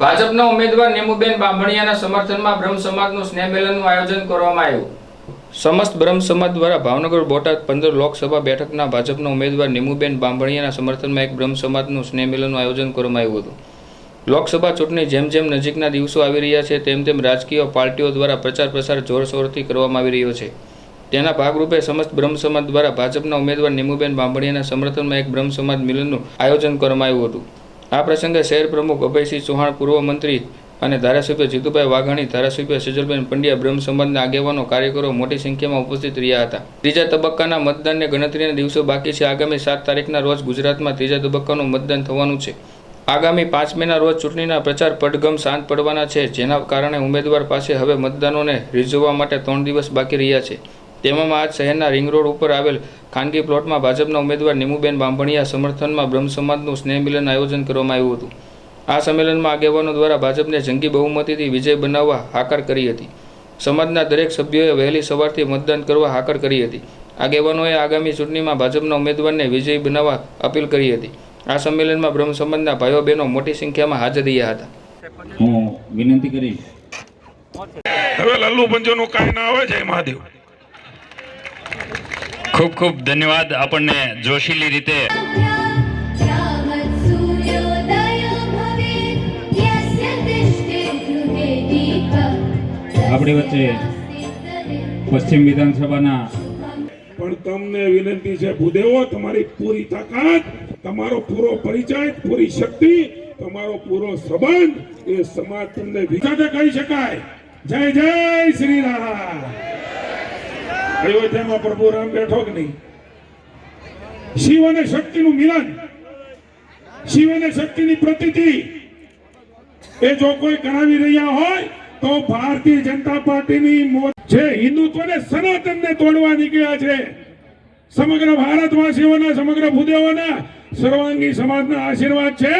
ભાજપના ઉમેદવાર નેમુબેન બાંભણિયાના સમર્થનમાં બ્રહ્મ સમાજનું સ્નેહ મેલનનું આયોજન કરવામાં આવ્યું। સમસ્ત બ્રહ્મ સમાજ દ્વારા ભાવનગર બોટાદ 15 લોકસભા બેઠકના ભાજપના ઉમેદવાર નેમુબેન બાંભણિયાના સમર્થનમાં એક બ્રહ્મ સમાજનું સ્નેહ મેલનનું આયોજન કરવામાં આવ્યું હતું। લોકસભા ચૂંટણી જેમ જેમ નજીકના દિવસો આવી રહ્યા છે તેમ તેમ રાજકીય પાર્ટીઓ દ્વારા પ્રચાર પ્રસાર જોરશોરથી કરવામાં આવી રહ્યો છે। તેના ભાગરૂપે સમસ્ત બ્રહ્મ સમાજ દ્વારા ભાજપના ઉમેદવાર નેમુબેન બાંભણિયાના સમર્થનમાં એક બ્રહ્મ સમાજ મિલનનું આયોજન કરવામાં આવ્યું હતું। આ પ્રસંગે શહેર પ્રમુખ અભયસિંહ ચૌહાણ, પૂર્વ મંત્રી અને ધારાસભ્ય જીતુભાઈ વાઘાણી, ધારાસભ્ય સેજલબેન પંડ્યા, બ્રહ્મ સમાજના આગેવાનો, કાર્યકરો મોટી સંખ્યામાં ઉપસ્થિત રહ્યા હતા। ત્રીજા તબક્કાના મતદાનને ગણતરીના દિવસો બાકી છે। આગામી 7 તારીખના રોજ ગુજરાતમાં ત્રીજા તબક્કાનું મતદાન થવાનું છે। આગામી 5 મેના રોજ ચૂંટણીના પ્રચાર પડઘમ શાંત પડવાના છે, જેના કારણે ઉમેદવાર પાસે હવે મતદાનોને રીઝવવા માટે 3 દિવસ બાકી રહ્યા છે। તેવામાં આજ શહેરના રિંગ રોડ ઉપર આવેલ ખાનગી પ્લોટમાં ભાજપના ઉમેદવાર નેમુબેન બાંભણિયા સમર્થનમાં બ્રહ્મ સમાજનું સ્નેહ મિલન આયોજન કરવામાં આવ્યું હતું। આ સંમેલનમાં આગેવાનો દ્વારા ભાજપને જંગી બહુમતીથી વિજય બનાવવા હાકર કરી હતી। સમાજના દરેક સભ્યોએ વહેલી સવારથી મતદાન કરવા હાકર કરી હતી। આગેવાનોએ આગામી ચૂંટણીમાં ભાજપના ઉમેદવારને વિજયી બનાવવા અપીલ કરી હતી। આ સંમેલનમાં બ્રહ્મ સમાજના ભાઈઓ બહેનો મોટી સંખ્યામાં હાજર રહ્યા હતા। હું વિનંતી કરીશ હવે લલ્લુ પંચોનું કાંઈ ના આવે છે મહાદેવ। ખૂબ ખૂબ ધન્યવાદ આપને જોશીલી રીતે આપણી વચ્ચે પશ્ચિમ વિધાનસભાના પણ તમને વિનંતી છે ભૂદેવો, તમારી પૂરી તાકાત, તમારો પૂરો પરિચય, પૂરી શક્તિ, તમારો પૂરો સંબંધ એ સમાજ તમને વિચારે કહી શકાય। જય જય શ્રી રામ। અયોધ્યામાં પ્રભુ રામ બેઠો કે નહીં? શિવ અને શક્તિનું મિલન, શિવ અને શક્તિની પ્રતીતિ એ જો કોઈ કરાવી રહ્યા હોય તો ભારતીય જનતા પાર્ટીની જે હિન્દુત્વને સનાતનને તોડવા નીકળ્યા છે, સમગ્ર ભારતવાસીઓના, સમગ્ર ભૂદેવોના, સર્વાંગી સમાજના આશીર્વાદ છે,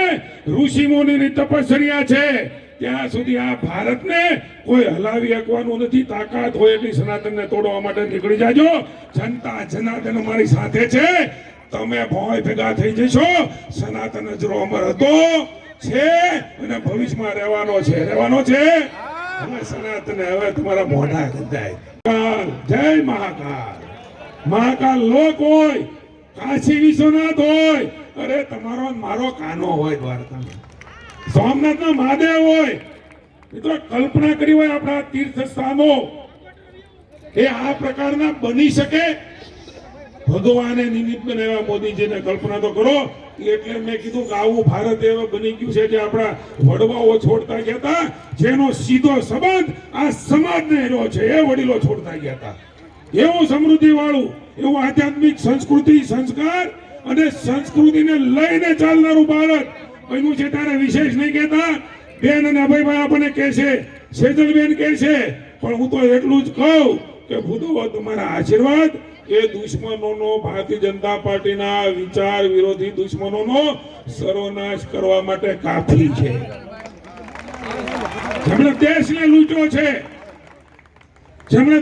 ઋષિ મુનિની તપશ્ચર્યા છે, ત્યાં સુધી આ ભારતને કોઈ હલાવી શકવાનું નથી। તાકાત હોય એટલી સનાતનને તોડવા માટે નીકળી જાજો। જનતા જનાર્દન અમારી સાથે છે, તમે ભોય ભેગા થઈ જશો। સનાતન અજરો અમર હતો, છે અને ભવિષ્યમાં રહેવાનો છે। હવે સનાતન હવે તમારા મોઢા ગંધાય। જય મહાકાલ। મહાકાલ લોક હોય, કાશી વિશ્વનાથ હોય, અરે તમારો મારો કાનો હોય, દ્વારકામાં સોમનાથના મહાદેવ હોય। મિત્રો, કલ્પના કરી હોય આપણા તીર્થ સ્થાનો એ આ પ્રકારના બની શકે? ભગવાને નિમિત્ત બનાવ્યા મોદીજીને, કલ્પના તો કરો। એટલે મેં કીધું કે આવું ભારત એવું બની ગયું છે જે આપણા વડવાઓ છોડતા ગયા હતા, જેનો સીધો સંબંધ આ સમાજને રહ્યો છે, એ વડીલો છોડતા ગયા હતા। એવું સમૃદ્ધિ વાળું, એવું આધ્યાત્મિક સંસ્કૃતિ, સંસ્કાર અને સંસ્કૃતિને લઈને ચાલનારું ભારત બન્યું છે। ત્યારે વિશેષ નહીં કહેતા, બેન અને અભયભાઈ આપણને કહે છે, સેજલબેન કહે છે, પણ હું તો એટલું જ કહું કે ભૂદેવો, તમારા આશીર્વાદ એ દુશ્મનોનો, ભારતીય જનતા પાર્ટીના વિચાર વિરોધી દુશ્મનોનો સર્વનાશ કરવા માટે કાફી છે। જેમણે દેશને લૂંટ્યો છે, જેમણે